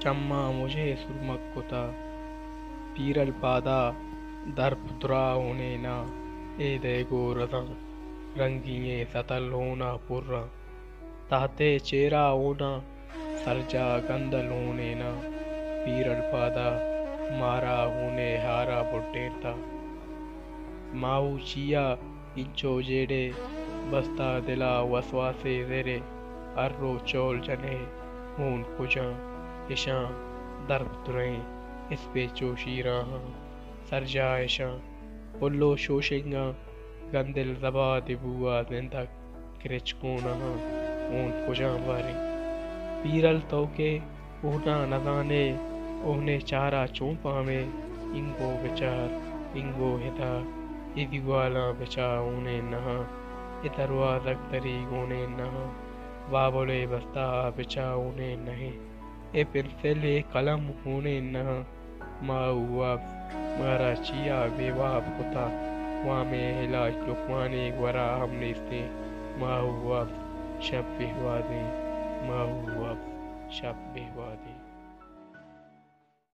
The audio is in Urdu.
چما مجھے سرمک کتا پیرل پادا در پترا ہونے نا اے دے گو رزاں رنگیے ستل ہونا پورا تاتے چیرا ہونا سرجا گندل ہونے نا پیرل پادا مارا ہونے ہارا بڈیرتا ماؤ چیا انچو جیڑے بستا دلا وسواسے زیرے ارو چول جنے ہون کجاں اشاں درب تریں اس پہ چوشی راہاں سرجا اشاں پلو شوشنگاں گندل زبا دبوا زندگ کرچ کونہاں ہون کجاں باری پیرل تو کے اونا نزانے اوہنے چارا چونپا میں انگو بچار انگو ہدا ادوالا بچا اونے نہاں ادروازک تری گونے نہاں بابولے بستا بچا اونے نہیں اے پنسل قلم ہونے نہاں ماؤ واب مارا چیا بے واب کتا وامے علاج لقمانے ورا ہم نیستے ماؤ واب شب بہوا دیں ماؤ واب شب بہوا دیں